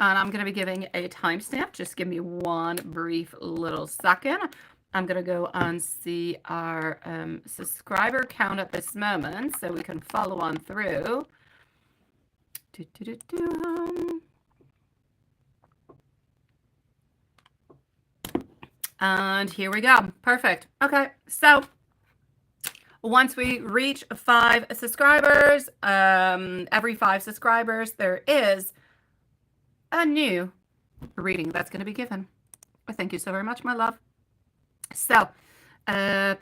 And I'm going to be giving a timestamp. Just give me one brief little second. I'm going to go and see our subscriber count at this moment so we can follow on through. And here we go. Perfect. Okay, so once we reach 5 subscribers, every 5 subscribers, there is a new reading that's going to be given. Thank you so very much, my love. So, and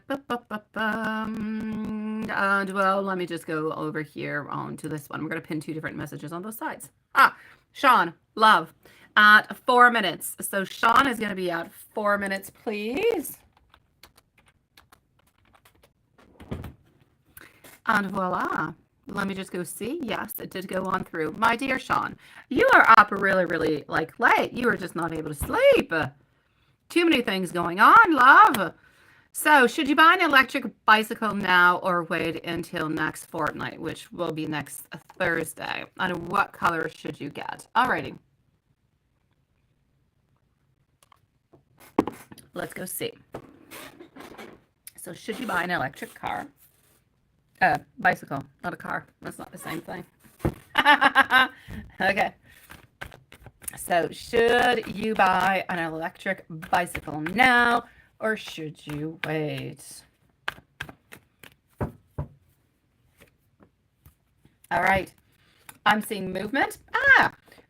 well, let me just go over here onto this one. We're going to pin 2 different messages on those sides. Sean, love, at 4 minutes. So Sean is going to be at 4 minutes, please. And voila. Let me just go see. Yes, it did go on through. My dear Sean, you are up really, really like late. You are just not able to sleep. Too many things going on, love. So should you buy an electric bicycle now or wait until next fortnight, which will be next Thursday? And what color should you get? Alrighty. Let's go see. So should you buy an electric car? Bicycle, not a car. That's not the same thing. Okay. So should you buy an electric bicycle now or should you wait? All right. I'm seeing movement.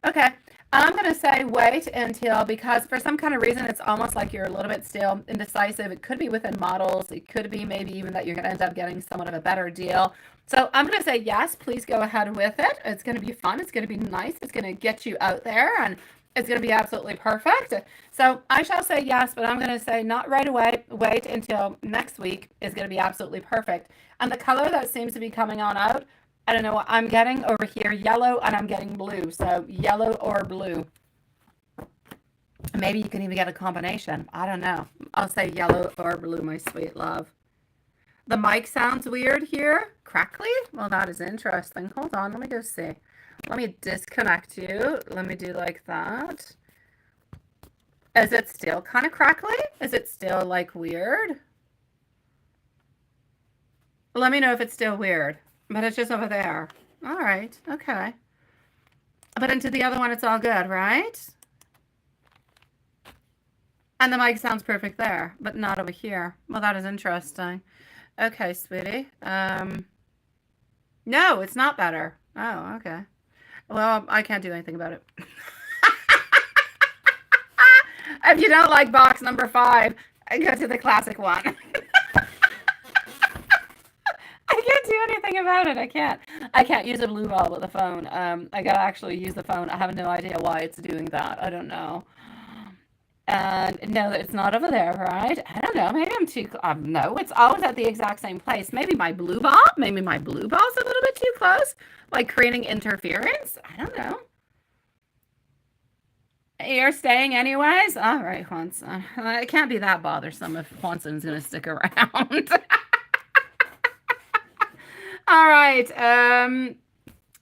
Okay. I'm going to say wait until, because for some kind of reason, it's almost like you're a little bit still indecisive. It could be within models. It could be maybe even that you're going to end up getting somewhat of a better deal. So I'm going to say yes, please go ahead with it. It's going to be fun. It's going to be nice. It's going to get you out there and it's going to be absolutely perfect. So I shall say yes, but I'm going to say not right away. Wait until next week is going to be absolutely perfect. And the color that seems to be coming on out, I don't know what I'm getting over here, yellow, and I'm getting blue. So yellow or blue. Maybe you can even get a combination. I don't know. I'll say yellow or blue, my sweet love. The mic sounds weird here. Crackly? Well, that is interesting. Hold on. Let me go see. Let me disconnect you. Let me do like that. Is it still kind of crackly? Is it still like weird? Let me know if it's still weird. But it's just over there. All right. Okay. But into the other one, it's all good, right? And the mic sounds perfect there, but not over here. Well, that is interesting. Okay, sweetie. No, it's not better. Oh, okay. Well, I can't do anything about it. If you don't like box number 5, go to the classic one. I can't do anything about it. I can't use a blue ball with the phone. I gotta actually use the phone. I have no idea why it's doing that. I don't know. And no, it's not over there, right? I don't know. Maybe I'm too. No, it's always at the exact same place. Maybe my blue ball. Maybe my blue ball's a little bit too close, like creating interference. I don't know. You're staying anyways. All right, Juanson. It can't be that bothersome if Juanson's gonna stick around. All right.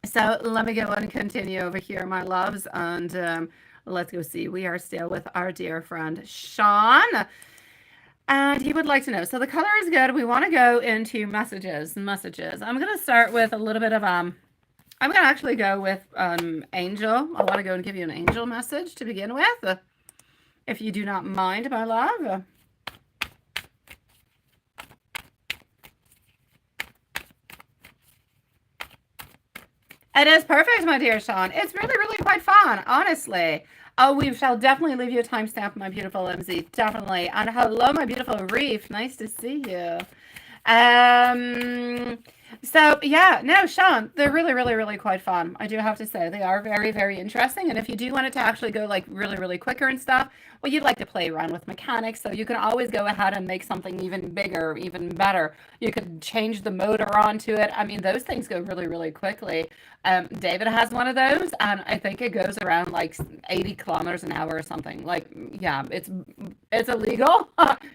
So let me go and continue over here, my loves, and let's go see. We are still with our dear friend Sean, and he would like to know. So the color is good. We want to go into messages. I'm going to start with a little bit of I'm going to actually go with angel. I want to go and give you an angel message to begin with, if you do not mind, my love. It is perfect, my dear Sean. It's really, really quite fun, honestly. Oh, we shall definitely leave you a timestamp, my beautiful MZ. Definitely. And hello, my beautiful Reef. Nice to see you. So yeah, no, Sean, they're really, really, really quite fun. I do have to say they are very, very interesting. And if you do want it to actually go like really, really quicker and stuff, well, you'd like to play around with mechanics, so you can always go ahead and make something even bigger, even better. You could change the motor onto it. I mean, those things go really, really quickly. David has one of those, and I think it goes around like 80 kilometers an hour or something. Like, yeah, it's illegal.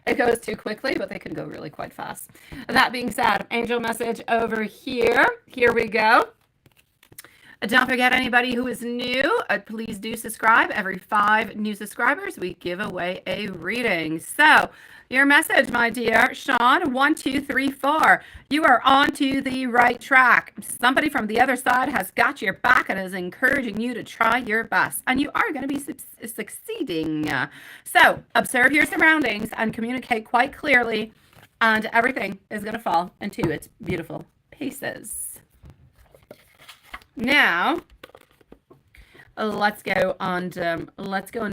It goes too quickly, but they can go really quite fast. That being said, angel message over here. Here we go. Don't forget, anybody who is new, please do subscribe. Every 5 new subscribers, we give away a reading. So, your message, my dear Sean, 1, 2, 3, 4. You are on to the right track. Somebody from the other side has got your back and is encouraging you to try your best. And you are going to be succeeding. So, observe your surroundings and communicate quite clearly, and everything is going to fall into its beautiful pieces. Now, let's go and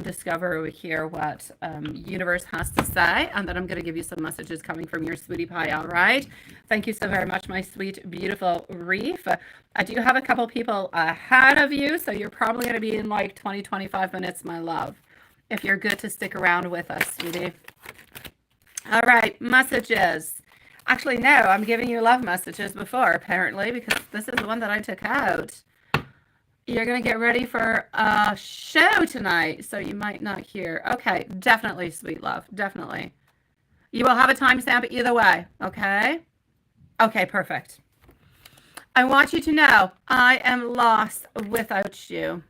discover over here what universe has to say, and then I'm going to give you some messages coming from your sweetie pie. All right, thank you so very much, my sweet beautiful reef. I do have a couple people ahead of you, so you're probably going to be in like 20-25 minutes, my love, if you're good to stick around with us, sweetie. All right, messages. Actually, no, I'm giving you love messages before, apparently, because this is the one that I took out. You're going to get ready for a show tonight, so you might not hear. Okay, definitely, sweet love, definitely. You will have a timestamp either way, okay? Okay, perfect. I want you to know I am lost without you.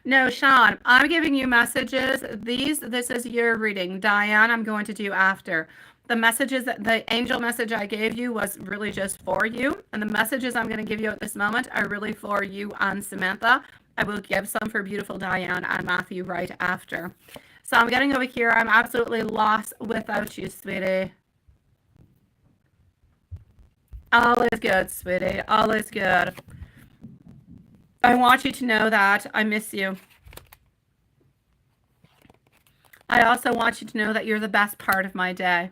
No, Sean, I'm giving you messages. This is your reading. Diane, I'm going to do after. The messages, the angel message I gave you was really just for you. And the messages I'm going to give you at this moment are really for you and Samantha. I will give some for beautiful Diane and Matthew right after. So I'm getting over here. I'm absolutely lost without you, sweetie. All is good, sweetie. All is good. I want you to know that I miss you. I also want you to know that you're the best part of my day.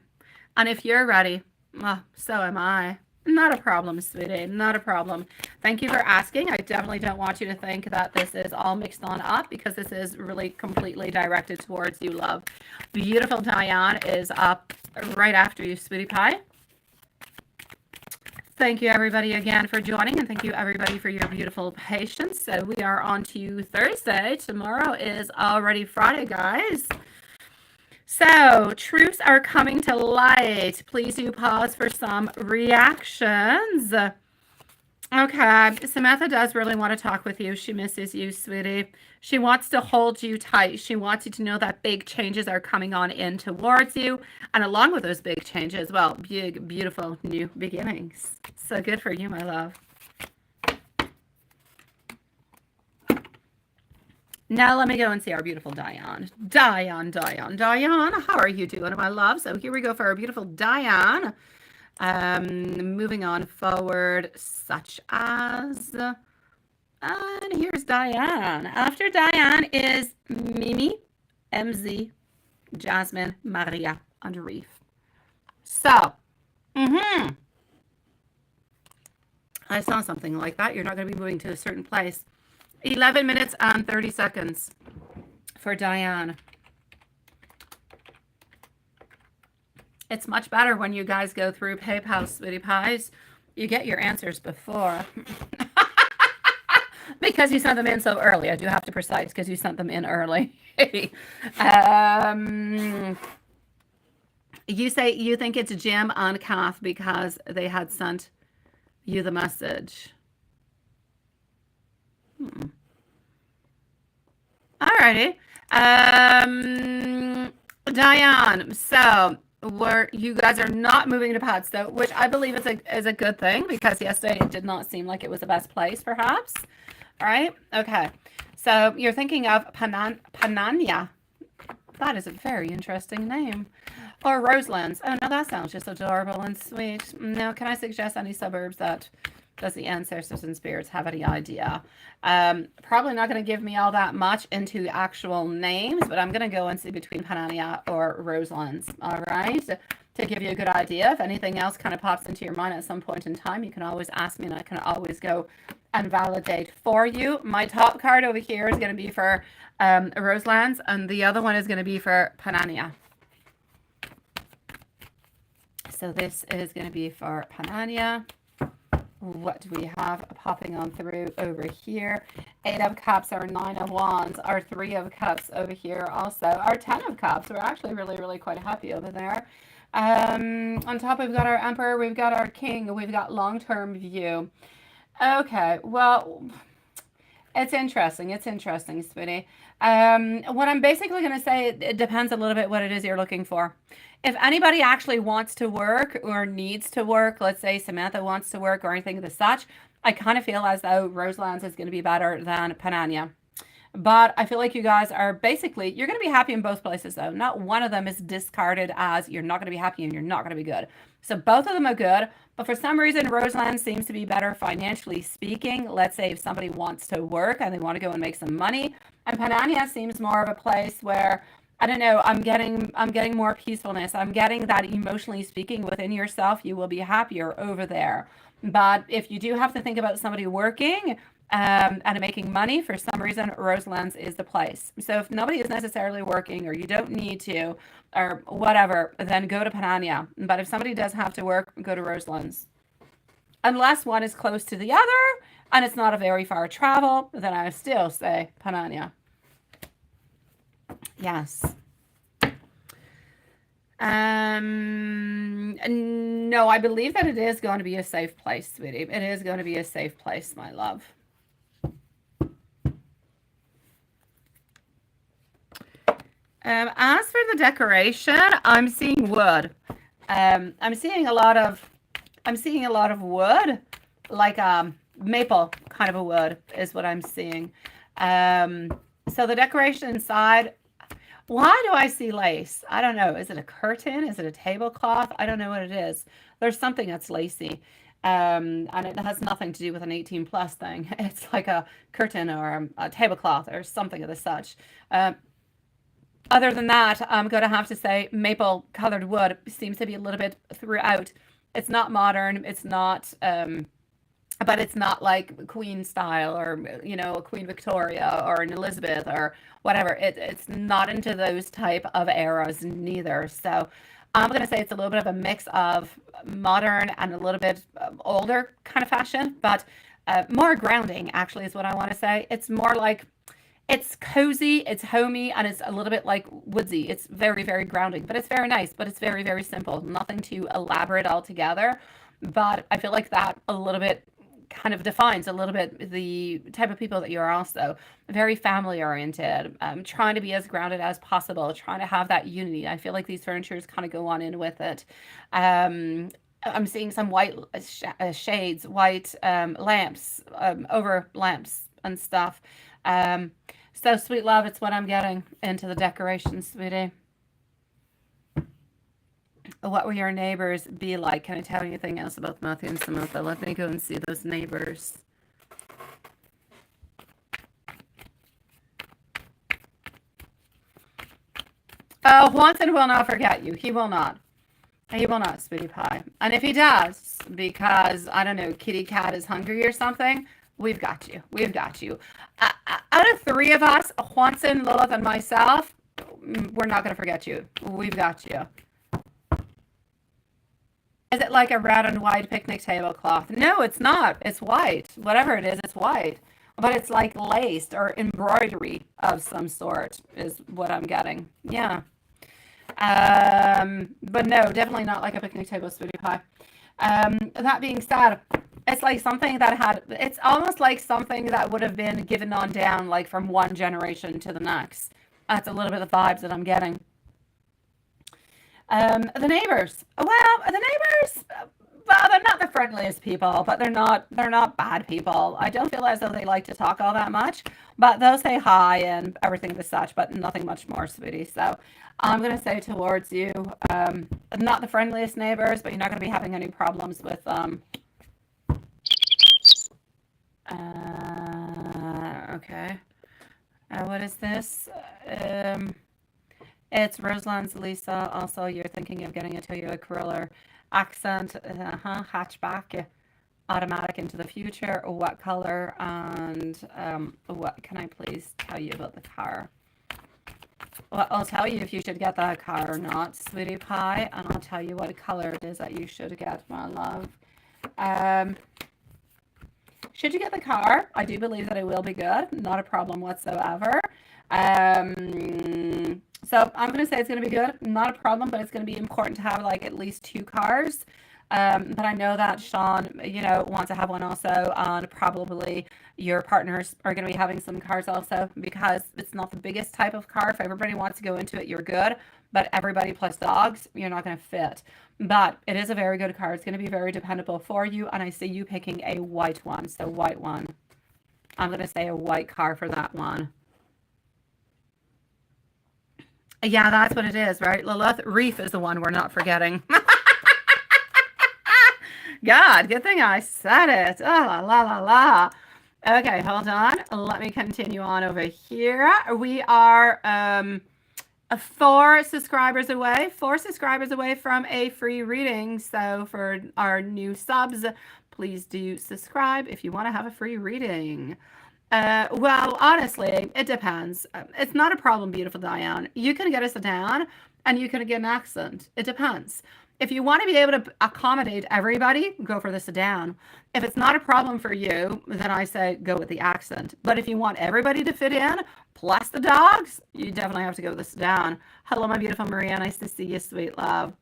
And if you're ready, well, so am I. Not a problem, sweetie. Not a problem. Thank you for asking. I definitely don't want you to think that this is all mixed on up, because this is really completely directed towards you, love. Beautiful Diane is up right after you, sweetie pie. Thank you, everybody, again for joining, and thank you, everybody, for your beautiful patience. So we are on to Thursday. Tomorrow is already Friday, guys. So truths are coming to light. Please do pause for some reactions. Okay, Samantha does really want to talk with you. She misses you, sweetie. She wants to hold you tight. She wants you to know that big changes are coming on in towards you. And along with those big changes, well, big, beautiful new beginnings. So good for you, my love. Now let me go and see our beautiful Diane. Diane, how are you doing, my love? So here we go for our beautiful Diane. Moving on forward, such as, and here's Diane. After Diane is Mimi, MZ, Jasmine, Maria, and Reef. So, I saw something like that. You're not going to be moving to a certain place. 11 minutes and 30 seconds for Diane. It's much better when you guys go through PayPal, sweetie pies. You get your answers before. Because you sent them in so early. I do have to precise, because you sent them in early. You say you think it's Jim and Kath because they had sent you the message. Alrighty. Diane, so you guys are not moving to Padstow, which I believe is a good thing, because yesterday it did not seem like it was the best place, perhaps. All right. Okay. So you're thinking of Panania. That is a very interesting name. Or Roselands. Oh, no, that sounds just adorable and sweet. Now, can I suggest any suburbs that does the ancestors and spirits have any idea? Probably not going to give me all that much into actual names, but I'm going to go and see between Panania or Roselands. All right. To give you a good idea. If anything else kind of pops into your mind at some point in time, you can always ask me, and I can always go and validate for you. My top card over here is going to be for Roselands, and the other one is going to be for Panania. So this is going to be for Panania. What do we have popping on through over here? 8 of Cups, or 9 of Wands, or 3 of Cups over here also. Our 10 of Cups, we're actually really, really quite happy over there. On top, we've got our emperor, we've got our king, we've got long-term view. Okay, well, it's interesting. It's interesting, sweetie. What I'm basically going to say, it depends a little bit what it is you're looking for. If anybody actually wants to work or needs to work, let's say Samantha wants to work or anything of the such, I kind of feel as though Roselands is going to be better than Panania. But I feel like you guys are basically, you're going to be happy in both places though. Not one of them is discarded as you're not going to be happy and you're not going to be good. So both of them are good. But for some reason, Roseland seems to be better financially speaking. Let's say if somebody wants to work and they want to go and make some money. And Panania seems more of a place where, I don't know, I'm getting more peacefulness. I'm getting that emotionally speaking within yourself, you will be happier over there. But if you do have to think about somebody working, and making money, for some reason, Roselands is the place. So if nobody is necessarily working or you don't need to or whatever, then go to Panania. But if somebody does have to work, go to Roselands. Unless one is close to the other and it's not a very far travel, then I still say Panania. Yes. No, I believe that it is going to be a safe place, sweetie. It is going to be a safe place, my love. As for the decoration, I'm seeing wood. I'm seeing a lot of wood, like maple kind of a wood is what I'm seeing. So the decoration inside, why do I see lace? I don't know. Is it a curtain? Is it a tablecloth? I don't know what it is. There's something that's lacy. And it has nothing to do with an 18 plus thing. It's like a curtain or a tablecloth or something of the such. Other than that, I'm going to have to say maple colored wood seems to be a little bit throughout. It's not modern. It's not, but it's not like Queen style or, you know, a Queen Victoria or an Elizabeth or whatever. It's not into those type of eras neither. So I'm going to say it's a little bit of a mix of modern and a little bit older kind of fashion, but more grounding actually is what I want to say. It's more like, it's cozy, it's homey, and it's a little bit like woodsy. It's very, very grounding, but it's very nice, but it's very, very simple. Nothing too elaborate altogether. But I feel like that a little bit kind of defines a little bit the type of people that you are also. Very family oriented, trying to be as grounded as possible, trying to have that unity. I feel like these furnitures kind of go on in with it. I'm seeing some white shades, white lamps, over lamps and stuff. Um, so, sweet love, it's what I'm getting into the decorations, sweetie. What will your neighbors be like? Can I tell you anything else about Matthew and Samantha? Let me go and see those neighbors. Oh, Juanson will not forget you. He will not. He will not, sweetie pie. And if he does, because, I don't know, kitty cat is hungry or something, we've got you. We've got you. Out of three of us, Juanson, Lilith, and myself, we're not going to forget you. We've got you. Is it like a red and white picnic tablecloth? No, it's not. It's white. Whatever it is, it's white. But it's like laced or embroidery of some sort is what I'm getting. Yeah. But no, definitely not like a picnic table, sweetie pie. That being said, it's like something that had, it's almost like something that would have been given on down, like from one generation to the next. That's a little bit of the vibes that I'm getting. The neighbors. Well, the neighbors, well, they're not the friendliest people, but they're not bad people. I don't feel as though they like to talk all that much, but they'll say hi and everything as such, but nothing much more, sweetie. So I'm gonna say towards you, not the friendliest neighbors, but you're not gonna be having any problems with okay. What is this? It's Roseland's Lisa. Also, you're thinking of getting a Toyota Corolla accent, hatchback, automatic into the future. What color and what can I please tell you about the car? Well, I'll tell you if you should get that car or not, sweetie pie, and I'll tell you what color it is that you should get, my love. Should you get the car? I do believe that it will be good. Not a problem whatsoever. So I'm going to say it's going to be good. Not a problem, but it's going to be important to have like at least 2 cars. But I know that Sean, you know, wants to have one also, and probably your partners are going to be having some cars also, because it's not the biggest type of car. If everybody wants to go into it, you're good. But everybody plus dogs, you're not going to fit. But it is a very good car. It's going to be very dependable for you. And I see you picking a white one. So white one. I'm going to say a white car for that one. Yeah, that's what it is, right? Lilith Reef is the one we're not forgetting. God, good thing I said it. Oh, la, la, la, la. Okay, hold on. Let me continue on over here. We are 4 subscribers away. 4 subscribers away from a free reading. So for our new subs, please do subscribe if you want to have a free reading. Well, honestly, it depends. It's not a problem, beautiful Diane. You can get a sedan and you can get an accent. It depends. If you want to be able to accommodate everybody, go for the sedan. If it's not a problem for you, then I say go with the accent. But if you want everybody to fit in, plus the dogs, you definitely have to go with the sedan. Hello, my beautiful Maria. Nice to see you, sweet love.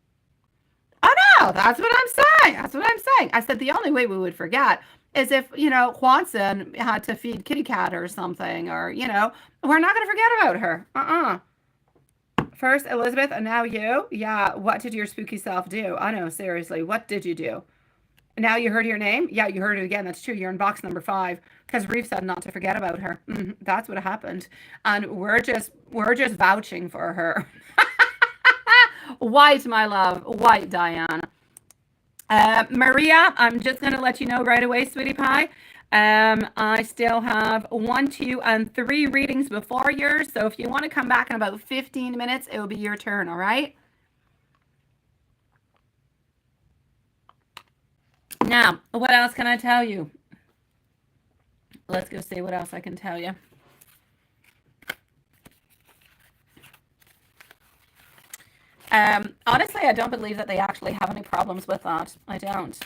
Oh, no, that's what I'm saying. That's what I'm saying. I said the only way we would forget is if, you know, Juanson had to feed kitty cat or something, or, you know, we're not going to forget about her. First Elizabeth and now you. Yeah, what did your spooky self do? I know, seriously, what did you do? Now you heard your name? Yeah, you heard it again. That's true. You're in box number 5 because Reef said not to forget about her. That's what happened. And we're just vouching for her. White, my love. White, Diane. Maria, I'm just going to let you know right away, sweetie pie. I still have 1, 2, and 3 readings before yours. So if you want to come back in about 15 minutes, it will be your turn, all right? Now, what else can I tell you? Let's go see what else I can tell you. Honestly, I don't believe that they actually have any problems with that. I don't.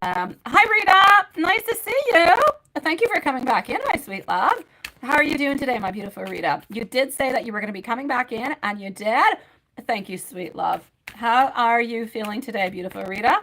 Hi, Rita. Nice to see you. Thank you for coming back in, my sweet love. How are you doing today, my beautiful Rita? You did say that you were going to be coming back in, and you did. Thank you, sweet love. How are you feeling today, beautiful Rita?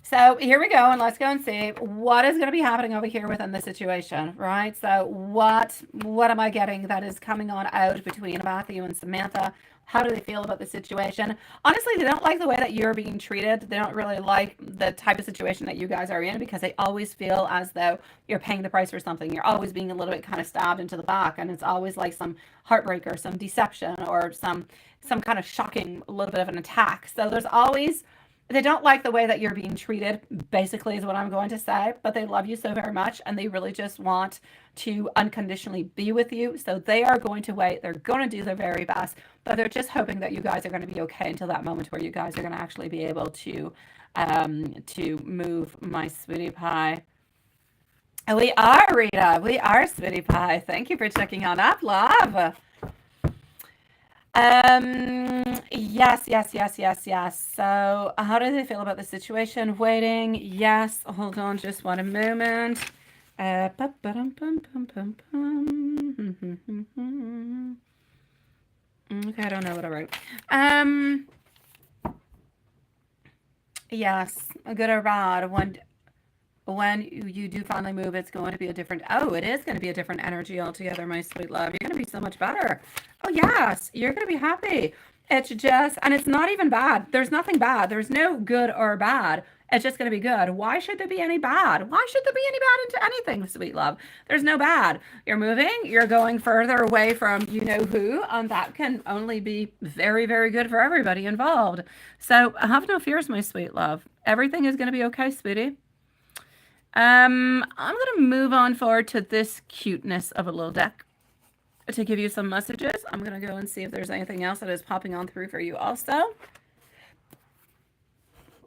So here we go, and let's go and see what is going to be happening over here within the situation, right? So what am I getting that is coming on out between Matthew and Samantha? How do they feel about the situation? Honestly, they don't like the way that you're being treated. They don't really like the type of situation that you guys are in, because they always feel as though you're paying the price for something. You're always being a little bit kind of stabbed into the back, and it's always like some heartbreak or some deception or some kind of shocking little bit of an attack. So there's always... They don't like the way that you're being treated, basically, is what I'm going to say. But they love you so very much, and they really just want to unconditionally be with you. So they are going to wait. They're going to do their very best. But they're just hoping that you guys are going to be okay until that moment where you guys are going to actually be able to move, my sweetie pie. We are, Rita. We are, sweetie pie. Thank you for checking on up, love. Yes. So how do they feel about the situation? Waiting. Yes. Hold on just one moment. Okay, I don't know what I wrote. Yes, good or bad. When you do finally move, it's going to be a different... Oh, it is going to be a different energy altogether, my sweet love. You're going to be so much better. Oh, yes. You're going to be happy. It's just... And it's not even bad. There's nothing bad. There's no good or bad. It's just going to be good. Why should there be any bad? Why should there be any bad into anything, sweet love? There's no bad. You're moving. You're going further away from you-know-who. And that can only be very, very good for everybody involved. So have no fears, my sweet love. Everything is going to be okay, sweetie. I'm going to move on forward to this cuteness of a little deck to give you some messages. I'm going to go and see if there's anything else that is popping on through for you also.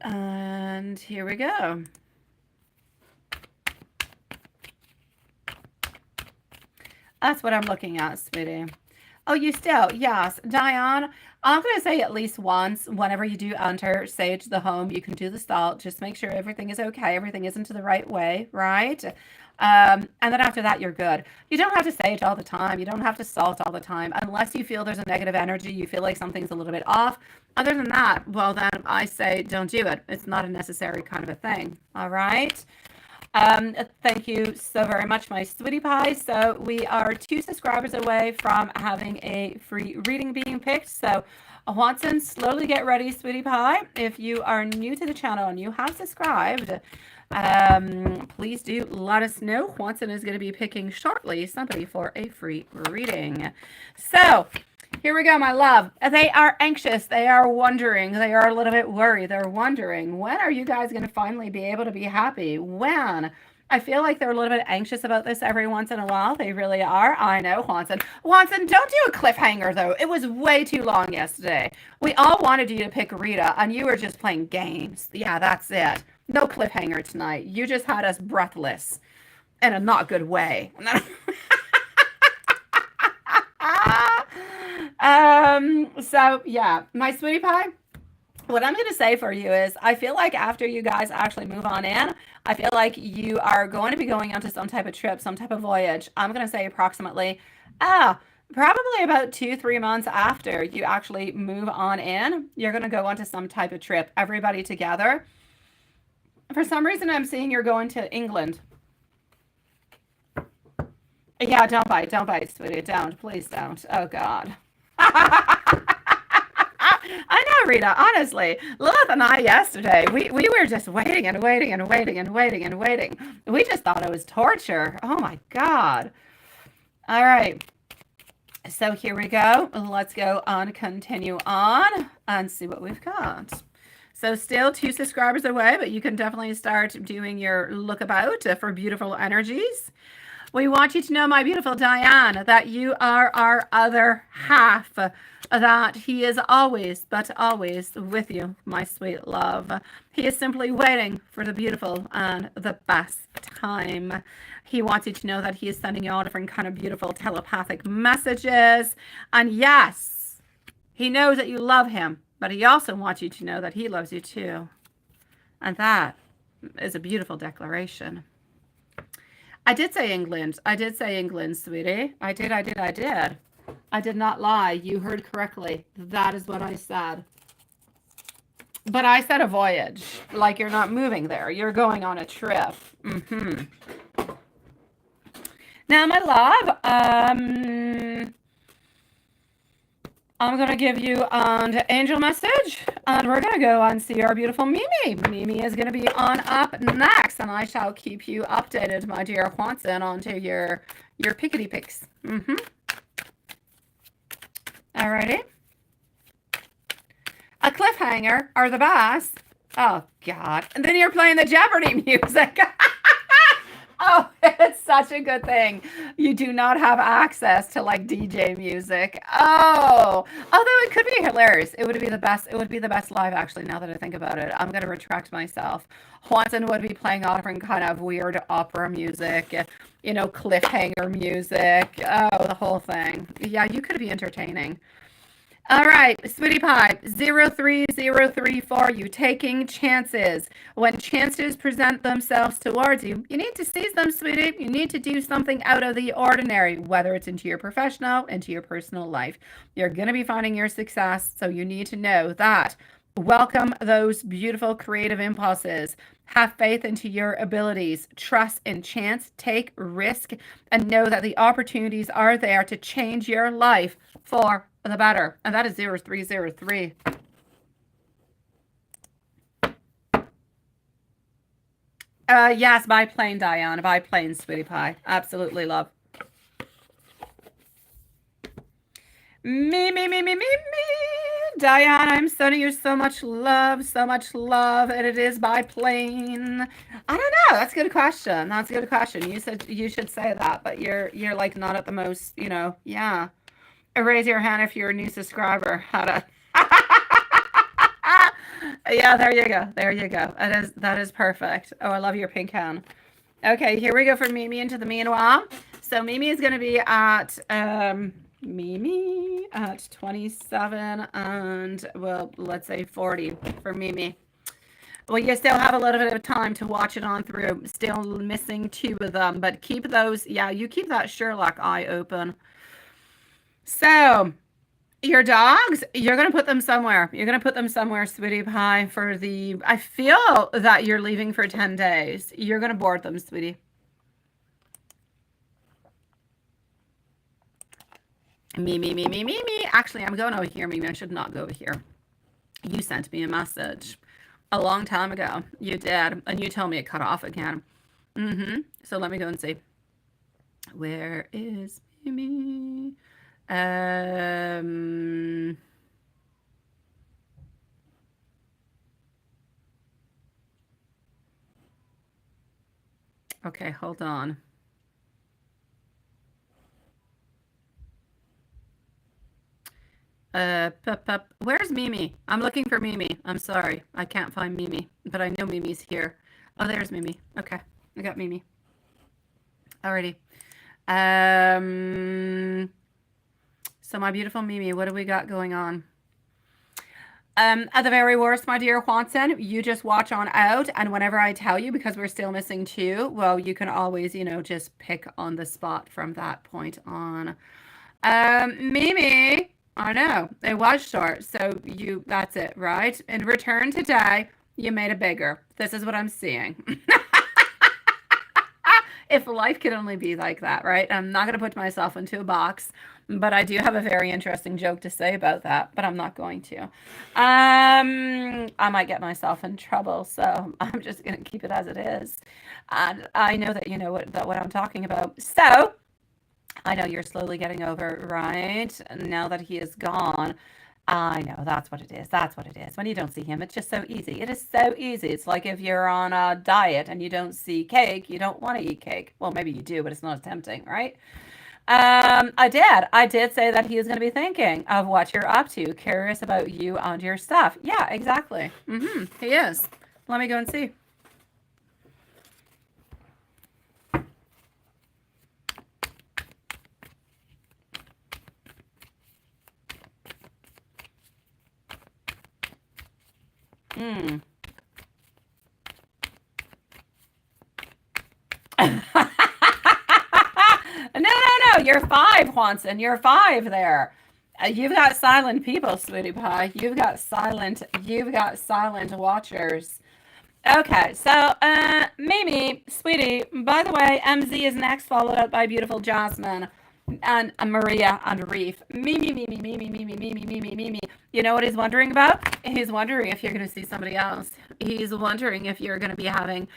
And here we go. That's what I'm looking at, sweetie. Oh, you still, yes. Diane, I'm going to say at least once, whenever you do enter Sage the home, you can do the salt. Just make sure everything is okay. Everything isn't the right way, right? And then after that, you're good. You don't have to sage all the time. You don't have to salt all the time unless you feel there's a negative energy. You feel like something's a little bit off. Other than that, well, then I say don't do it. It's not a necessary kind of a thing. All right. Thank you so very much, my sweetie pie. So we are 2 subscribers away from having a free reading being picked. So Watson, slowly get ready, sweetie pie. If you are new to the channel and you have subscribed, please do let us know. Watson is going to be picking shortly somebody for a free reading. So here we go, my love. They are anxious. They are wondering. They are a little bit worried. They're wondering, when are you guys going to finally be able to be happy? When? I feel like they're a little bit anxious about this every once in a while. They really are. I know, Watson. Watson, don't do a cliffhanger, though. It was way too long yesterday. We all wanted you to pick Rita, and you were just playing games. Yeah, that's it. No cliffhanger tonight. You just had us breathless in a not good way. So yeah, my sweetie pie, what I'm going to say for you is I feel like after you guys actually move on in, I feel like you are going to be going onto some type of trip, some type of voyage. I'm going to say approximately, probably about 2-3 months after you actually move on in, you're going to go onto some type of trip, everybody together. For some reason, I'm seeing you're going to England. Yeah, don't bite, sweetie. Don't. Please don't. Oh, God. I know, Rita, honestly. Lilith and I yesterday, we were just waiting and waiting and waiting and waiting and waiting. We just thought it was torture. Oh, my God. All right. So here we go. Let's go on, continue on, and see what we've got. So still 2 subscribers away, but you can definitely start doing your lookabout for beautiful energies. We want you to know, my beautiful Diane, that you are our other half, that he is always, but always with you, my sweet love. He is simply waiting for the beautiful and the best time. He wants you to know that he is sending you all different kind of beautiful telepathic messages. And yes, he knows that you love him, but he also wants you to know that he loves you too. And that is a beautiful declaration. I did say England. I did say England, sweetie. I did. I did not lie. You heard correctly. That is what I said. But I said a voyage. Like you're not moving there. You're going on a trip. Now, my love, I'm going to give you an angel message, and we're going to go and see our beautiful Mimi. Mimi is going to be on up next, and I shall keep you updated, my dear Watson, onto your pickety picks. Alrighty. A cliffhanger are the best. Oh, God. And then you're playing the Jeopardy music. Oh, it's such a good thing. You do not have access to like DJ music. Oh, although it could be hilarious. It would be the best. It would be the best live, actually, now that I think about it. I'm going to retract myself. Watson would be playing all different kind of weird opera music, you know, cliffhanger music. Oh, the whole thing. Yeah, you could be entertaining. All right, sweetie pie, 03034, you taking chances. When chances present themselves towards you, you need to seize them, sweetie. You need to do something out of the ordinary, whether it's into your professional, into your personal life. You're going to be finding your success, so you need to know that. Welcome those beautiful creative impulses. Have faith into your abilities. Trust in chance. Take risk and know that the opportunities are there to change your life for the better. And that is 0303. Yes, by plane, Diana. By plane, sweetie pie. Absolutely, love. Me. Diane, I'm sending you so much love, and it is by plane. I don't know. That's a good question. That's a good question. You said you should say that, but you're like not at the most, you know, yeah. Raise your hand if you're a new subscriber. How to yeah, there you go. There you go. That is perfect. Oh, I love your pink hand. Okay, here we go for Mimi into the meanwhile. So Mimi is going to be at Mimi at 27 and, well, let's say 40 for Mimi. Well, you still have a little bit of time to watch it on through. Still missing 2 of them, but keep those. Yeah, you keep that Sherlock eye open. So, your dogs, you're going to put them somewhere. You're going to put them somewhere, sweetie pie, for the... I feel that you're leaving for 10 days. You're going to board them, sweetie. Me. Actually, I'm going over here. Maybe I should not go over here. You sent me a message a long time ago. You did. And you told me it cut off again. So let me go and see. Where is Mimi? Okay, hold on. Where's Mimi? I'm looking for Mimi. I'm sorry. I can't find Mimi, but I know Mimi's here. Oh, there's Mimi. Okay, I got Mimi. Alrighty. So my beautiful Mimi, what do we got going on? At the very worst, my dear Watson, you just watch on out, and whenever I tell you, because we're still missing 2, well, you can always, just pick on the spot from that point on. Mimi, I know, it was short, so that's it, right? In return today, you made it bigger. This is what I'm seeing. If life could only be like that, right? I'm not going to put myself into a box, but I do have a very interesting joke to say about that, but I'm not going to. I might get myself in trouble, so I'm just going to keep it as it is. And I know that you know what I'm talking about. So I know you're slowly getting over, right? Now that he is gone. I know, that's what it is. That's what it is. When you don't see him, it's just so easy. It is so easy. It's like if you're on a diet and you don't see cake, you don't want to eat cake. Well, maybe you do, but it's not as tempting, right? I did say that he is going to be thinking of what you're up to, curious about you and your stuff. Yeah, exactly. He is. Let me go and see. No. You're 5, Juanson. You're 5 there. You've got silent people, sweetie pie. You've got silent watchers. Okay, so Mimi, sweetie, by the way, MZ is next, followed up by beautiful Jasmine and Maria and Reef. Mimi. You know what he's wondering about? He's wondering if you're going to see somebody else. He's wondering if you're going to be having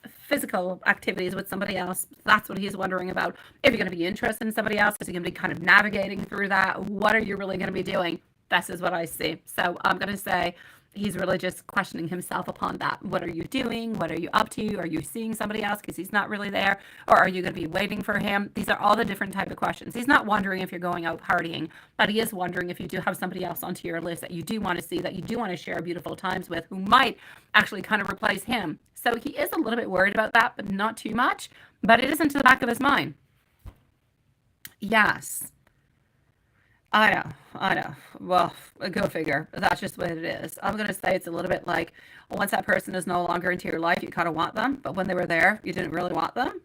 physical activities with somebody else. That's what he's wondering about. If you're going to be interested in somebody else, is he going to be kind of navigating through that? What are you really going to be doing? This is what I see. So I'm going to say he's really just questioning himself upon that. What are you doing? What are you up to? Are you seeing somebody else because he's not really there? Or are you going to be waiting for him? These are all the different type of questions. He's not wondering if you're going out partying, but he is wondering if you do have somebody else onto your list that you do want to see, that you do want to share beautiful times with, who might actually kind of replace him. So he is a little bit worried about that, but not too much. But it is into the back of his mind. Yes. I know. Well, go figure. That's just what it is. I'm going to say it's a little bit like once that person is no longer into your life, you kind of want them, but when they were there, you didn't really want them.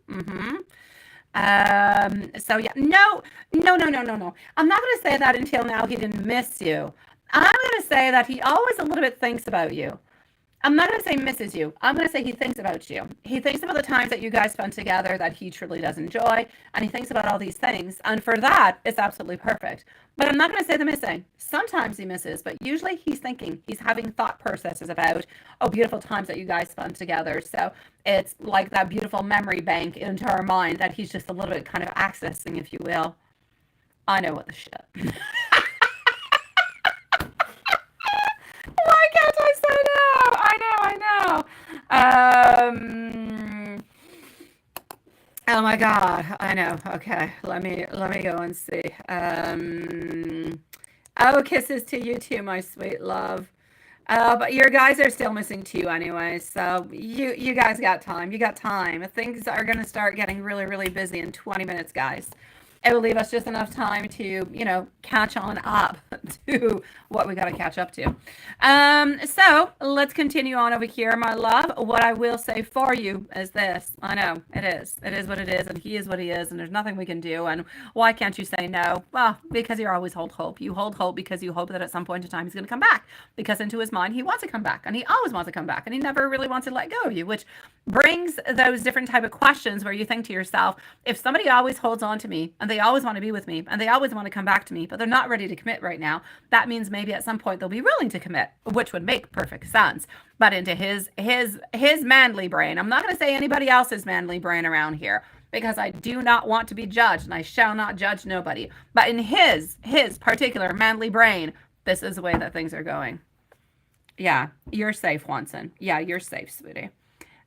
So yeah, no. I'm not going to say that until now he didn't miss you. I'm going to say that he always a little bit thinks about you. I'm not going to say misses you. I'm going to say he thinks about you. He thinks about the times that you guys spent together that he truly does enjoy, and he thinks about all these things. And for that, it's absolutely perfect. But I'm not going to say the missing. Sometimes he misses, but usually he's thinking. He's having thought processes about, beautiful times that you guys spent together. So it's like that beautiful memory bank into our mind that he's just a little bit kind of accessing, if you will. I know what the shit. Why can't I say no? I know. Oh my God, I know. Okay, let me go and see. Kisses to you too, my sweet love. But your guys are still missing 2 anyway, so you guys got time. You got time. Things are gonna start getting really, really busy in 20 minutes, guys. it will leave us just enough time to, you know, catch on up to what we got to catch up to. So let's continue on over here, my love. What I will say for you is this. I know it is. It is what it is, and he is what he is, and there's nothing we can do. And why can't you say no? Well, because you always hold hope. You hold hope because you hope that at some point in time he's going to come back. Because into his mind, he wants to come back, and he always wants to come back, and he never really wants to let go of you, which brings those different type of questions where you think to yourself, if somebody always holds on to me and they always want to be with me and they always want to come back to me, but they're not ready to commit right now, that means maybe at some point they'll be willing to commit, which would make perfect sense. But into his manly brain, I'm not going to say anybody else's manly brain around here, because I do not want to be judged and I shall not judge nobody. But in his particular manly brain, this is the way that things are going. Yeah, you're safe, Juanson. Yeah, you're safe, sweetie.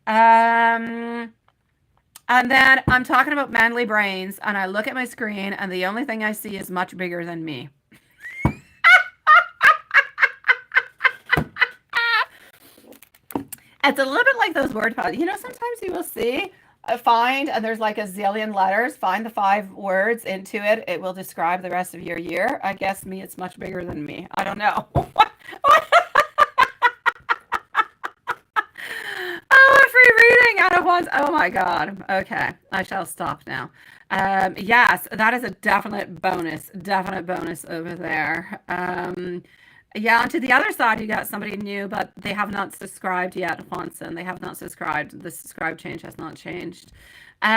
And then I'm talking about manly brains, and I look at my screen, and the only thing I see is much bigger than me. It's a little bit like those word puzzles. You know, sometimes you will see, find, and there's like a zillion letters, find the 5 words into it. It will describe the rest of your year. I guess me, it's much bigger than me. I don't know. Out of once. Oh my God. Okay. I shall stop now. Yes, that is a definite bonus over there. Yeah, and to the other side, you got somebody new, but they have not subscribed yet, Juanson. They have not subscribed. The subscribe change has not changed. Okay,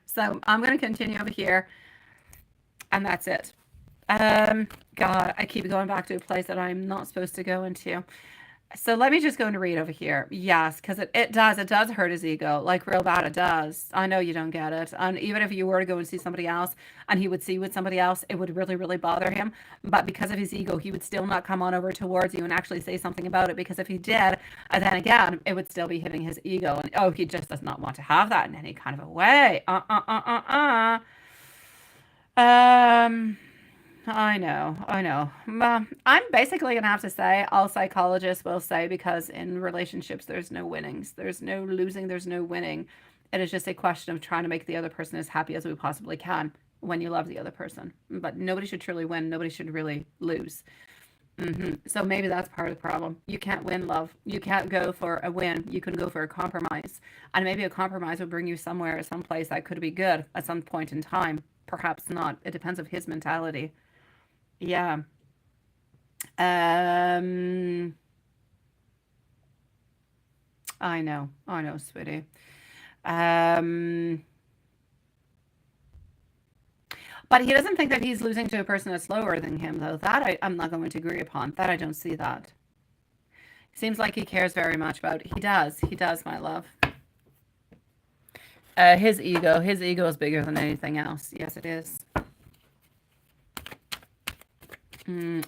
so I'm going to continue over here, and that's it. God, I keep going back to a place that I'm not supposed to go into. So let me just go and read over here. Yes, because it does hurt his ego, like real bad it does. I know you don't get it. And even if you were to go and see somebody else and he would see with somebody else, it would really, really bother him. But because of his ego, he would still not come on over towards you and actually say something about it. Because if he did, then again, it would still be hitting his ego. And oh, he just does not want to have that in any kind of a way. I know. I'm basically going to have to say, all psychologists will say, because in relationships, there's no winnings. There's no losing. There's no winning. It is just a question of trying to make the other person as happy as we possibly can when you love the other person. But nobody should truly win. Nobody should really lose. So maybe that's part of the problem. You can't win love. You can't go for a win. You can go for a compromise. And maybe a compromise will bring you somewhere, someplace that could be good at some point in time. Perhaps not. It depends on his mentality. Yeah. I know, sweetie. But he doesn't think that he's losing to a person that's lower than him, though. That I'm not going to agree upon. That I don't see that. Seems like he cares very much about it. He does, my love. His ego is bigger than anything else. Yes, it is.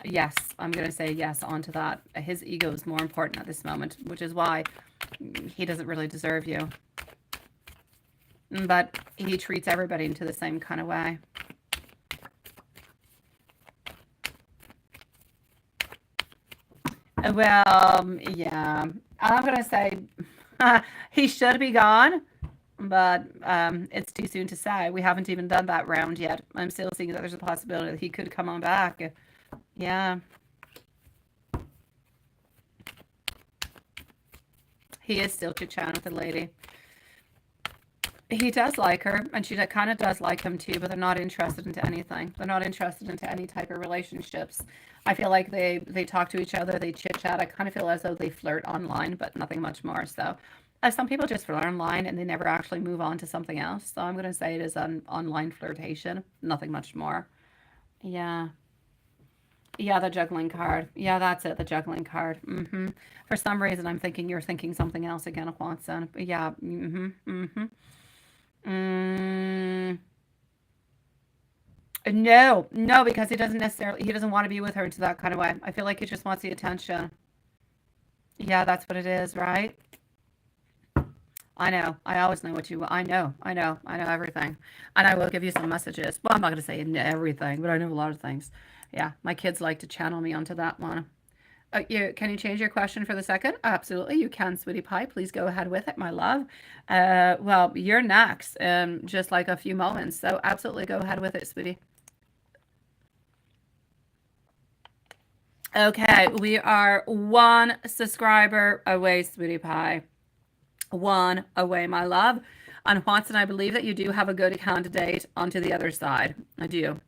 Yes, I'm going to say yes onto that. His ego is more important at this moment, which is why he doesn't really deserve you. But he treats everybody into the same kind of way. Well, yeah, I'm going to say he should be gone, but it's too soon to say. We haven't even done that round yet. I'm still seeing that there's a possibility that he could come on back. Yeah. He is still chit-chatting with the lady. He does like her, and she kind of does like him too, but they're not interested into anything. They're not interested into any type of relationships. I feel like they talk to each other, they chit-chat. I kind of feel as though they flirt online, but nothing much more. So some people just flirt online and they never actually move on to something else. So I'm going to say it is an online flirtation, nothing much more. Yeah. Yeah, the juggling card. Yeah, that's it, the juggling card. For some reason, I'm thinking you're thinking something else again, Juanson. Yeah. No, because he doesn't want to be with her into that kind of way. I feel like he just wants the attention. Yeah, that's what it is, right? I know. I always know what you want. I know everything. And I will give you some messages. Well, I'm not going to say everything, but I know a lot of things. Yeah, my kids like to channel me onto that one. Can you change your question for the second? Absolutely, you can, sweetie pie. Please go ahead with it, my love. Well, you're next in just like a few moments, so absolutely go ahead with it, sweetie. Okay, we are 1 subscriber away, sweetie pie. 1 away, my love. And Watson, I believe that you do have a good candidate onto the other side. I do.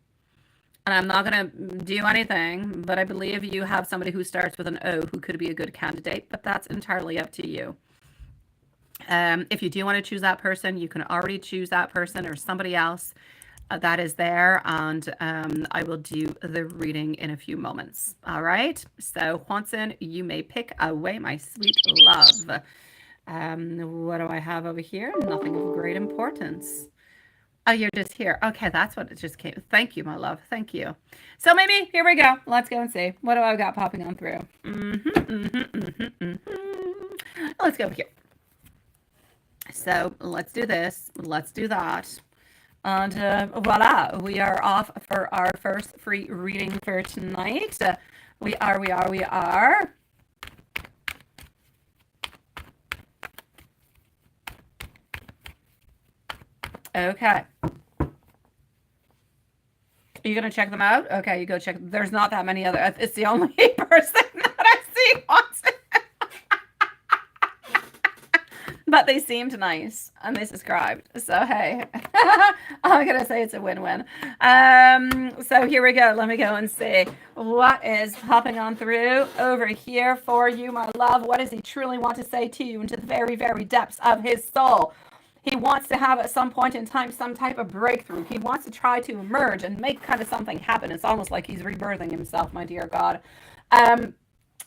And I'm not going to do anything, but I believe you have somebody who starts with an O who could be a good candidate, but that's entirely up to you. If you do want to choose that person, you can already choose that person or somebody else that is there, and I will do the reading in a few moments. All right. So, Watson, you may pick away, my sweet love. What do I have over here? Nothing of great importance. Oh, you're just here. Okay, that's what it just came. Thank you, my love. Thank you. So, maybe here we go. Let's go and see. What do I got popping on through? Let's go over here. So, let's do this. Let's do that. And voila, we are off for our first free reading for tonight. We are. Okay. Are you going to check them out? Okay, you go check. There's not that many other. It's the only person that I see wants it. But they seemed nice and they subscribed. So, hey, I'm going to say it's a win-win. So here we go. Let me go and see what is popping on through over here for you, my love. What does he truly want to say to you into the very, very depths of his soul? He wants to have at some point in time some type of breakthrough. He wants to try to emerge and make kind of something happen. It's almost like he's rebirthing himself, my dear God.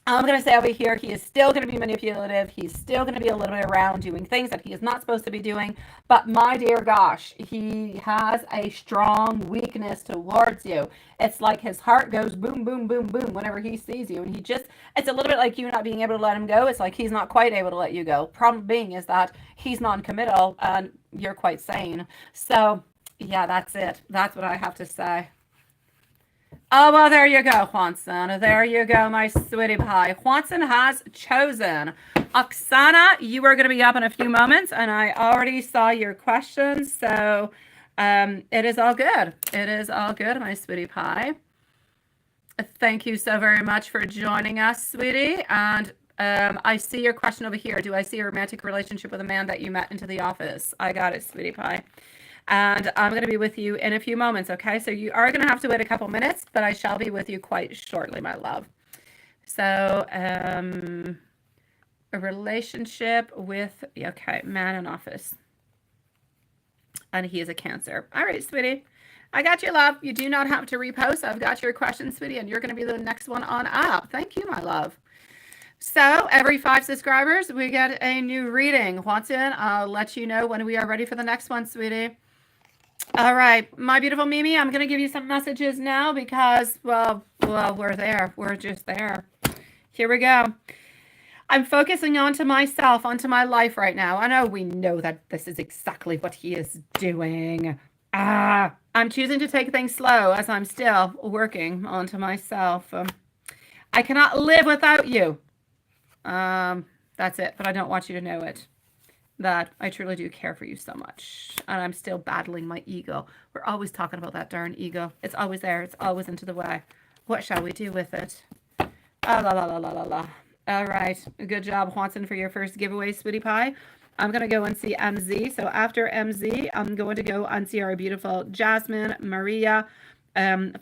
I'm going to say over here, he is still going to be manipulative. He's still going to be a little bit around doing things that he is not supposed to be doing. But my dear gosh, he has a strong weakness towards you. It's like his heart goes boom, boom, boom, boom whenever he sees you. And he just, it's a little bit like you not being able to let him go. It's like he's not quite able to let you go. Problem being is that he's non-committal and you're quite sane. So yeah, that's it. That's what I have to say. Oh, well, there you go, Juanson. There you go, my sweetie pie. Juanson has chosen. Oksana, you are going to be up in a few moments, and I already saw your questions, so it is all good. It is all good, my sweetie pie. Thank you so very much for joining us, sweetie. And I see your question over here. Do I see a romantic relationship with a man that you met into the office? I got it, sweetie pie. And I'm going to be with you in a few moments, okay? So you are going to have to wait a couple minutes, but I shall be with you quite shortly, my love. So, a relationship with, okay, man in office. And he is a Cancer. All right, sweetie. I got you, love. You do not have to repost. I've got your question, sweetie, and you're going to be the next one on up. Thank you, my love. So every 5 subscribers, we get a new reading. Watson, I'll let you know when we are ready for the next one, sweetie. All right, my beautiful Mimi, I'm going to give you some messages now because, well, we're there. We're just there. Here we go. I'm focusing onto myself, onto my life right now. I know we know that this is exactly what he is doing. I'm choosing to take things slow as I'm still working onto myself. I cannot live without you. That's it, but I don't want you to know it. That I truly do care for you so much. And I'm still battling my ego. We're always talking about that darn ego. It's always there. It's always into the way. What shall we do with it? La la la la la la. All right. Good job, Watson, for your first giveaway, sweetie pie. I'm going to go and see MZ. So after MZ, I'm going to go and see our beautiful Jasmine, Maria,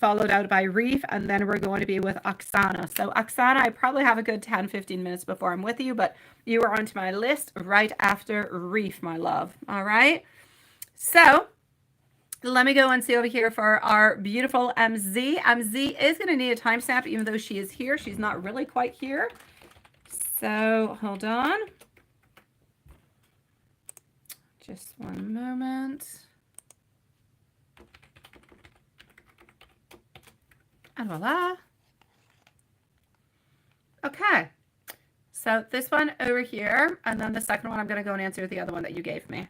followed out by Reef, and then we're going to be with Oksana. So Oksana, I probably have a good 10-15 minutes before I'm with you, but you are onto my list right after Reef, my love. All right. So let me go and see over here for our beautiful MZ. MZ is going to need a timestamp, even though she is here. She's not really quite here. So hold on. Just one moment. And voila. Okay. So this one over here, and then the second one, I'm going to go and answer the other one that you gave me.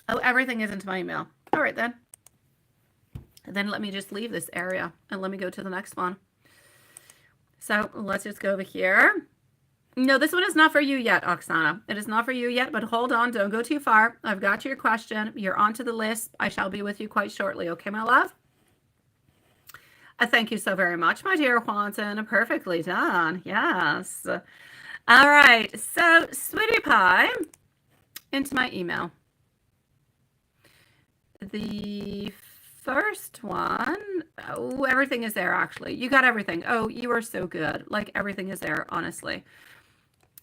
Oh, everything is into my email. All right, then. Then let me just leave this area and let me go to the next one. So let's just go over here. No, this one is not for you yet, Oksana. It is not for you yet, but hold on. Don't go too far. I've got your question. You're onto the list. I shall be with you quite shortly. Okay, my love? Thank you so very much, my dear Juanton. Perfectly done. Yes. All right. So, sweetie pie, into my email. The first one, oh, everything is there, actually. You got everything. Oh, you are so good. Like, everything is there, honestly.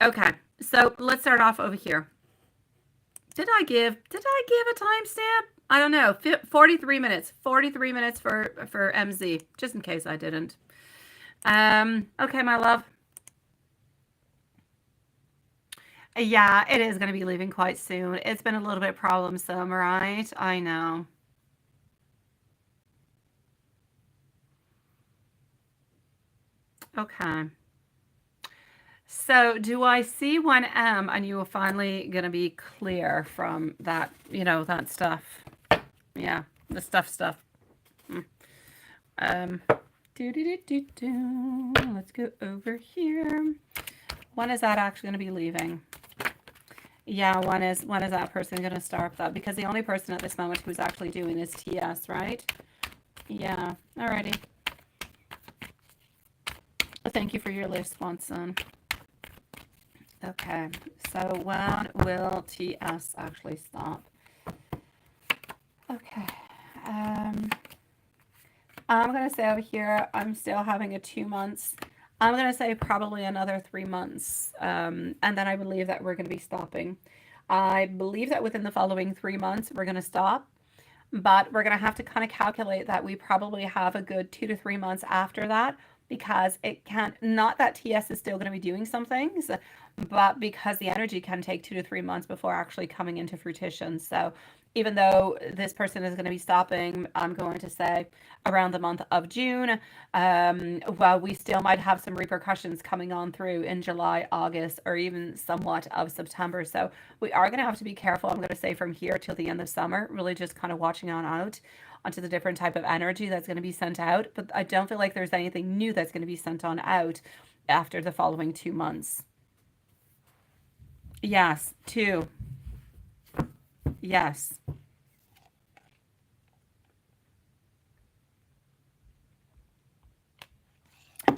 Okay, so let's start off over here. Did I give a timestamp? I don't know. 43 minutes. 43 minutes for MZ, just in case I didn't. Okay, my love. Yeah, it is going to be leaving quite soon. It's been a little bit problemsome, right? I know. Okay. So do I see 1M and you are finally going to be clear from that, you know, that stuff? Yeah, the stuff. Let's go over here. When is that actually going to be leaving? Yeah, when is that person going to start that? Because the only person at this moment who's actually doing is TS, right? Yeah, alrighty. Thank you for your list, Swanson. Okay, so when will TS actually stop? Okay. I'm going to say over here, I'm still having a 2 months. I'm going to say probably another 3 months. And then I believe that we're going to be stopping. I believe that within the following 3 months, we're going to stop. But we're going to have to kind of calculate that we probably have a good 2 to 3 months after that, because it can't, not that TS is still going to be doing some things, but because the energy can take 2 to 3 months before actually coming into fruition. So even though this person is going to be stopping, I'm going to say around the month of June, while we still might have some repercussions coming on through in July, August, or even somewhat of September. So we are going to have to be careful, I'm going to say, from here till the end of summer, really just kind of watching on out onto the different type of energy that's going to be sent out. But I don't feel like there's anything new that's going to be sent on out after the following 2 months. Yes, 2. Yes.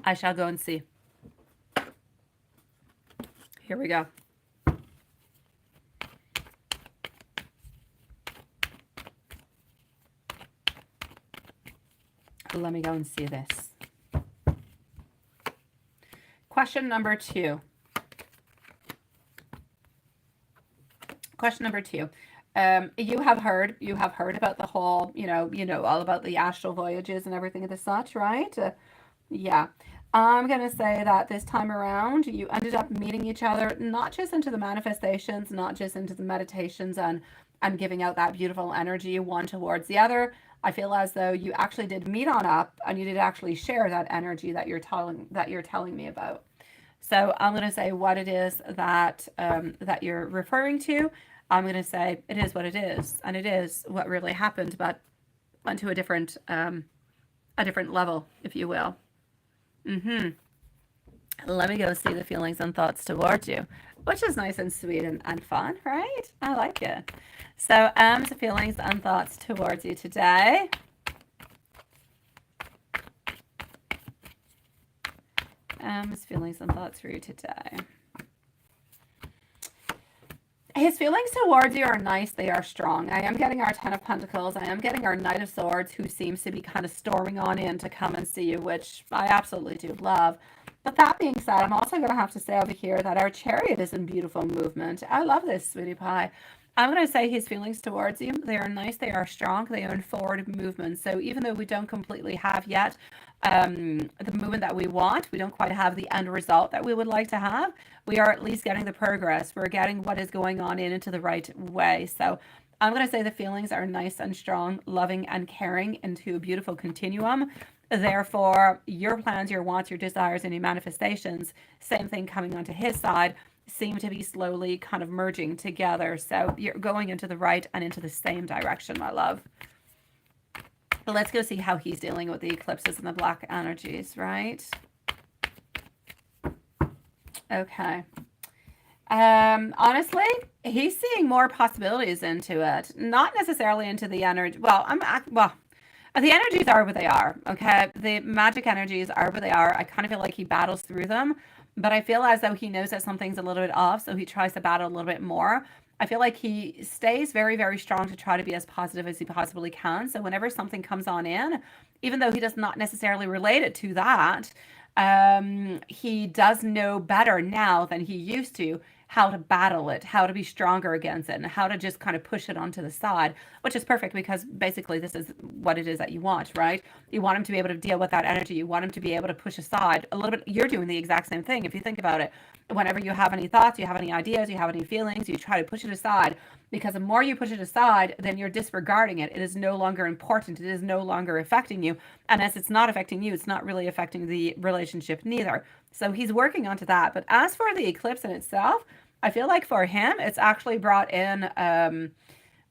I shall go and see. Here we go. Let me go and see this. Question number 2. Question number 2. You have heard about the whole, you know, all about the astral voyages and everything of the such, right? Yeah. I'm going to say that this time around, you ended up meeting each other, not just into the manifestations, not just into the meditations and giving out that beautiful energy one towards the other. I feel as though you actually did meet on up and you did actually share that energy that you're telling me about. So I'm going to say what it is that that you're referring to. I'm going to say it is what it is, and it is what really happened, but went to a different level, if you will. Let me go see the feelings and thoughts towards you, which is nice and sweet and fun, right? I like it. So, the feelings and thoughts towards you today. His feelings and thoughts for you today. His feelings towards you are nice. They are strong. I am getting our 10 of Pentacles. I am getting our Knight of Swords, who seems to be kind of storming on in to come and see you, which I absolutely do love. But that being said, I'm also going to have to say over here that our Chariot is in beautiful movement. I love this, sweetie pie. I'm going to say his feelings towards you, they are nice, they are strong, they are in forward movement. So even though we don't completely have yet the movement that we want, we don't quite have the end result that we would like to have, we are at least getting the progress. We're getting what is going on into the right way. So I'm going to say the feelings are nice and strong, loving and caring into a beautiful continuum. Therefore, your plans, your wants, your desires, and your manifestations, same thing coming onto his side, seem to be slowly kind of merging together. So you're going into the right and into the same direction, my love. Let's go see how he's dealing with the eclipses and the black energies, right? Okay. Honestly, he's seeing more possibilities into it, not necessarily into the energy. Well, the energies are what they are, okay? The magic energies are what they are. I kind of feel like he battles through them, but I feel as though he knows that something's a little bit off, so he tries to battle a little bit more. I feel like he stays very, very strong to try to be as positive as he possibly can. So whenever something comes on in, even though he does not necessarily relate it to that, he does know better now than he used to how to battle it, how to be stronger against it, and how to just kind of push it onto the side, which is perfect because basically this is what it is that you want, right? You want him to be able to deal with that energy. You want him to be able to push aside a little bit. You're doing the exact same thing if you think about it. Whenever you have any thoughts, you have any ideas, you have any feelings, you try to push it aside, because the more you push it aside, then you're disregarding it. It is no longer important. It is no longer affecting you. And as it's not affecting you, it's not really affecting the relationship neither. So he's working onto that. But as for the eclipse in itself, I feel like for him, it's actually brought in, I'm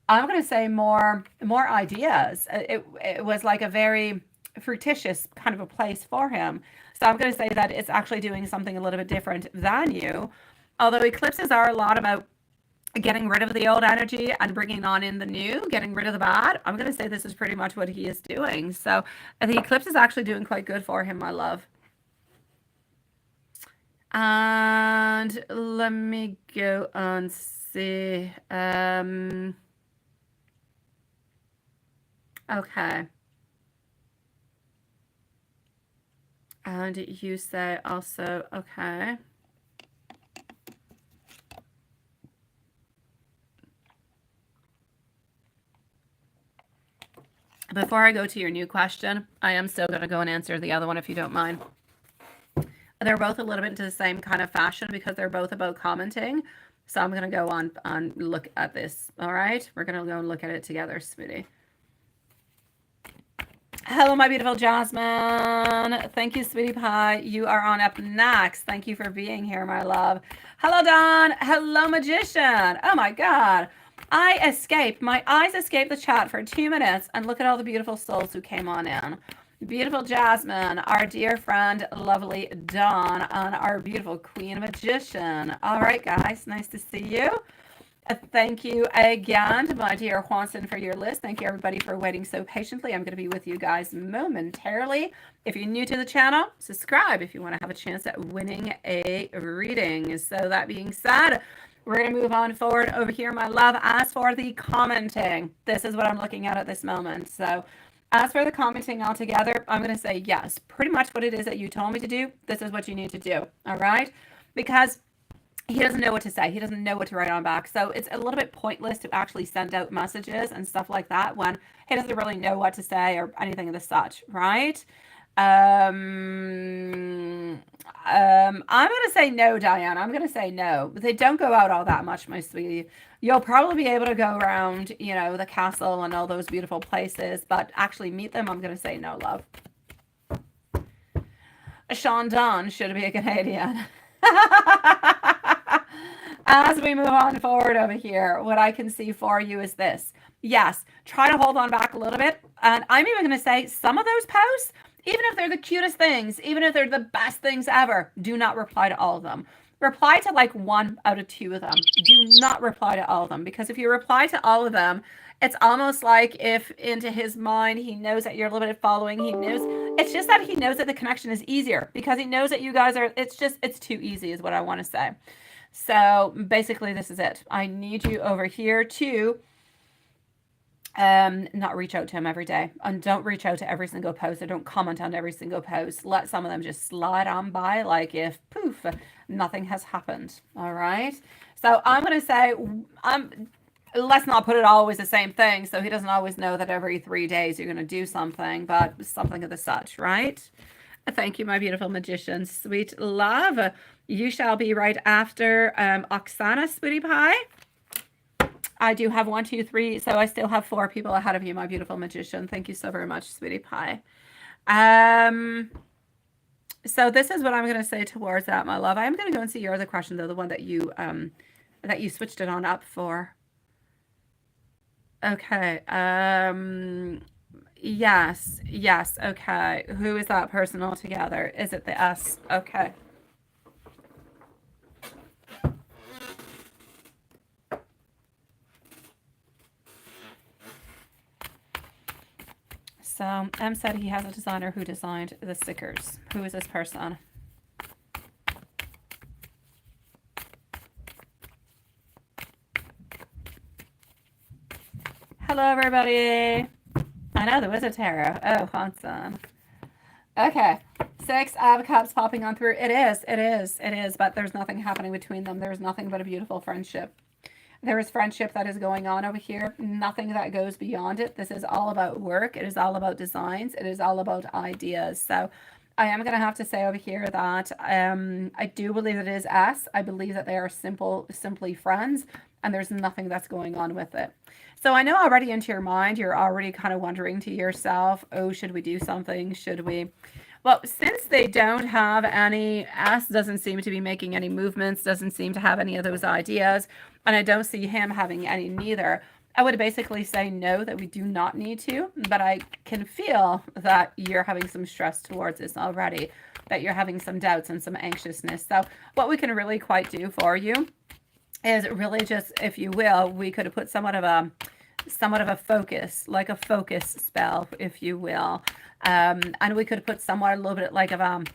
going to say more ideas. It was like a very fructitious kind of a place for him. So I'm going to say that it's actually doing something a little bit different than you. Although eclipses are a lot about getting rid of the old energy and bringing on in the new, getting rid of the bad. I'm going to say this is pretty much what he is doing. So the eclipse is actually doing quite good for him, my love. And let me go and see. Okay. And you say also, okay. Before I go to your new question, I am still going to go and answer the other one if you don't mind. They're both a little bit into the same kind of fashion because they're both about commenting. So I'm going to go on look at this. All right. We're going to go and look at it together, sweetie. Hello, my beautiful Jasmine. Thank you, sweetie pie. You are on up next. Thank you for being here, my love. Hello, Dawn. Hello, magician. Oh my God. My eyes escaped the chat for 2 minutes, and look at all the beautiful souls who came on in. Beautiful Jasmine, our dear friend, lovely Dawn, and our beautiful Queen Magician. All right, guys, nice to see you. Thank you again to my dear Juanson for your list. Thank you, everybody, for waiting so patiently. I'm going to be with you guys momentarily. If you're new to the channel, subscribe if you want to have a chance at winning a reading. So that being said, we're going to move on forward over here, my love. As for the commenting, this is what I'm looking at this moment. So as for the commenting altogether, I'm going to say yes. Pretty much what it is that you told me to do, this is what you need to do. All right? Because he doesn't know what to say. He doesn't know what to write on back. So it's a little bit pointless to actually send out messages and stuff like that when he doesn't really know what to say or anything of the such, right? I'm going to say no, Diane. I'm going to say no. They don't go out all that much, my sweetie. You'll probably be able to go around, you know, the castle and all those beautiful places, but actually meet them, I'm going to say no, love. Sean Dunn should be a Canadian. As we move on forward over here, what I can see for you is this. Yes, try to hold on back a little bit. And I'm even going to say some of those posts, even if they're the cutest things, even if they're the best things ever, do not reply to all of them. Reply to like 1 out of 2 of them. Do not reply to all of them, because if you reply to all of them, it's almost like if into his mind, he knows that you're a little bit following. He knows, it's just that he knows that the connection is easier because he knows that you guys are, it's too easy is what I want to say. So basically this is it. I need you over here to not reach out to him every day, and don't reach out to every single post, or don't comment on every single post. Let some of them just slide on by like if poof, nothing has happened. All right. So I'm going to say, let's not put it always the same thing. So he doesn't always know that every 3 days you're going to do something, but something of the such, right? Thank you, my beautiful magician. Sweet love. You shall be right after Oksana, sweetie pie. I do have 1, 2, 3. So I still have 4 people ahead of you, my beautiful magician. Thank you so very much, sweetie pie. So this is what I'm going to say towards that, my love. I am going to go and see your other question, though, the one that you switched it on up for. Okay. Yes, yes, okay. Who is that person altogether? Is it the us? Okay. So M said he has a designer who designed the stickers. Who is this person? Hello, everybody. I know there was a tarot. Oh, awesome. Okay. 6 of Cups popping on through. It is. But there's nothing happening between them. There's nothing but a beautiful friendship. There is friendship that is going on over here. Nothing that goes beyond it. This is all about work. It is all about designs. It is all about ideas. So I am going to have to say over here that I do believe it is us. I believe that they are simply friends, and there's nothing that's going on with it. So I know already into your mind, you're already kind of wondering to yourself, oh, should we do something? Should we? Well, since they don't have any, S doesn't seem to be making any movements, doesn't seem to have any of those ideas, and I don't see him having any neither, I would basically say no, that we do not need to, but I can feel that you're having some stress towards this already, that you're having some doubts and some anxiousness. So what we can really quite do for you is really just, if you will, we could have put somewhat of a focus, like a focus spell, if you will. And we could put somewhat a little bit like an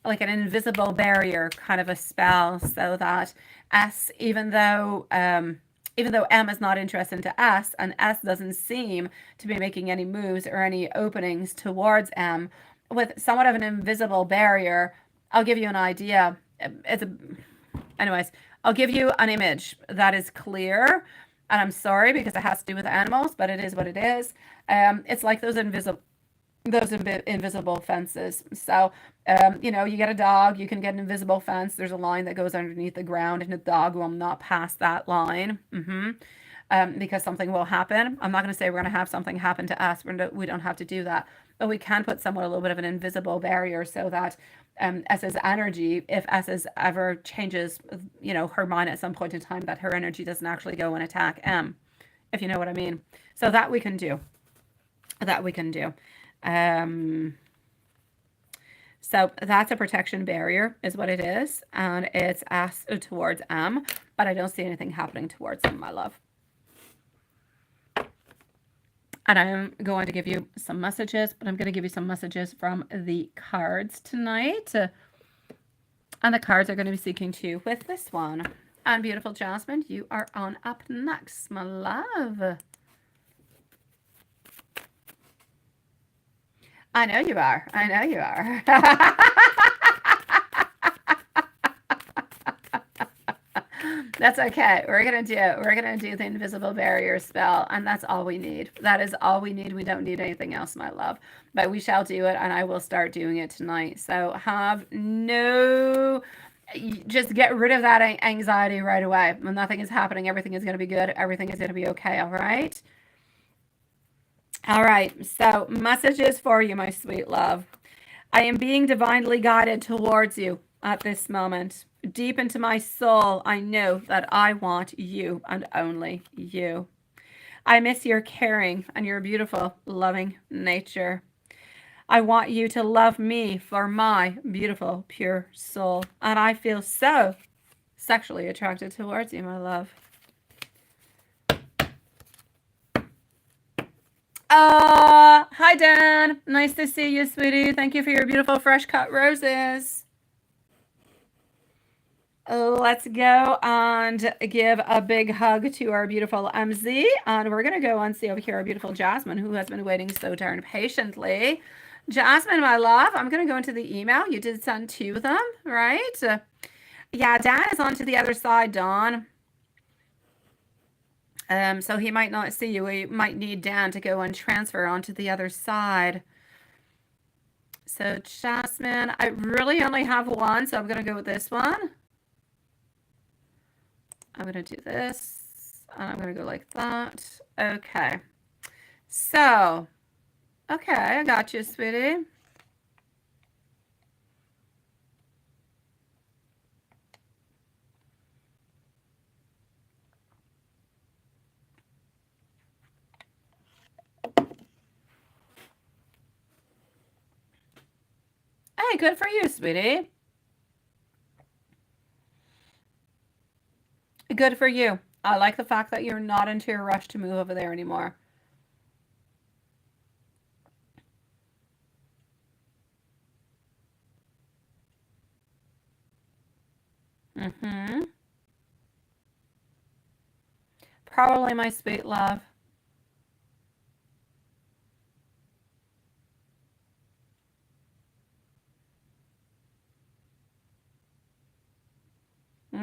invisible barrier kind of a spell, so that S, even though M is not interested into S, and S doesn't seem to be making any moves or any openings towards M, with somewhat of an invisible barrier, I'll give you an idea. Anyways, I'll give you an image that is clear. And I'm sorry because it has to do with animals, but it is what it is. It's like those invisible fences. So, you get a dog, you can get an invisible fence. There's a line that goes underneath the ground, and the dog will not pass that line. Because something will happen. I'm not going to say we're going to have something happen to us. We don't have to do that. But we can put somewhat a little bit of an invisible barrier, so that S's energy, if S ever changes, her mind at some point in time, that her energy doesn't actually go and attack M, if you know what I mean. So that we can do. So that's a protection barrier is what it is. And it's S towards M, but I don't see anything happening towards M, my love. And I'm going to give you some messages, but I'm going to give you some messages from the cards tonight. And the cards are going to be speaking to you with this one. And beautiful Jasmine, you are on up next, my love. I know you are. That's okay. We're gonna do the invisible barrier spell, and that's all we need. That is all we need. We don't need anything else, my love. But we shall do it, and I will start doing it tonight. So just get rid of that anxiety right away. When nothing is happening, everything is gonna be good. Everything is gonna be okay. All right. All right. So messages for you, my sweet love. I am being divinely guided towards you at this moment. Deep into my soul, I know that I want you and only you. I miss your caring and your beautiful, loving nature. I want you to love me for my beautiful, pure soul. And I feel so sexually attracted towards you, my love. Hi, Dan. Nice to see you, sweetie. Thank you for your beautiful fresh cut roses. Let's go and give a big hug to our beautiful MZ. And we're going to go and see over here our beautiful Jasmine, who has been waiting so darn patiently. Jasmine, my love, I'm going to go into the email. You did send 2 of them, right? Yeah, Dan is on to the other side, Dawn. So he might not see you. We might need Dan to go and transfer onto the other side. So Jasmine, I really only have one, so I'm going to go with this one. I'm going to do this, and I'm going to go like that. Okay. So, okay, I got you, sweetie. Okay, good for you, sweetie. Good for you. I like the fact that you're not into a rush to move over there anymore. Mm-hmm. Probably, my sweet love.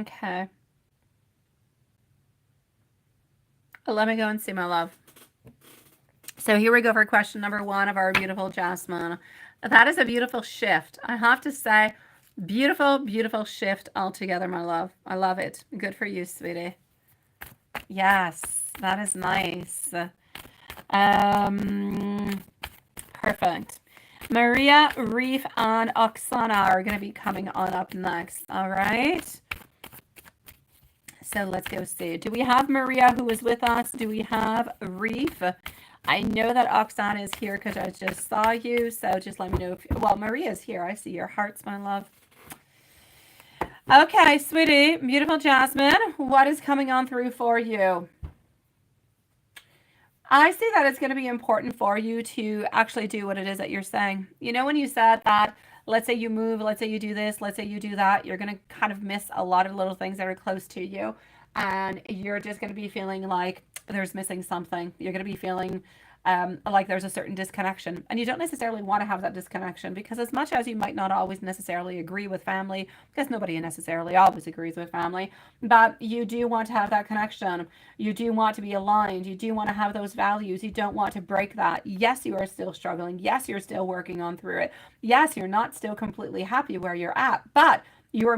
Okay. Let me go and see, my love. So here we go for question number 1 of our beautiful Jasmine. That is a beautiful shift. I have to say, beautiful, beautiful shift altogether, my love. I love it. Good for you, sweetie. Yes, that is nice. Perfect. Maria, Reef, and Oksana are going to be coming on up next. All right. So let's go see. Do we have Maria who is with us? Do we have Reef? I know that Oksana is here because I just saw you. So just let me know if, well, Maria's here. I see your hearts, my love. Okay, sweetie, beautiful Jasmine, what is coming on through for you? I see that it's going to be important for you to actually do what it is that you're saying. You know, when you said that, let's say you move, let's say you do this, let's say you do that, you're going to kind of miss a lot of little things that are close to you. And you're just going to be feeling like there's missing something. You're going to be feeling like there's a certain disconnection. And you don't necessarily want to have that disconnection because as much as you might not always necessarily agree with family, because nobody necessarily always agrees with family, but you do want to have that connection. You do want to be aligned. You do want to have those values. You don't want to break that. Yes, you are still struggling. Yes, you're still working on through it. Yes, you're not still completely happy where you're at, but you are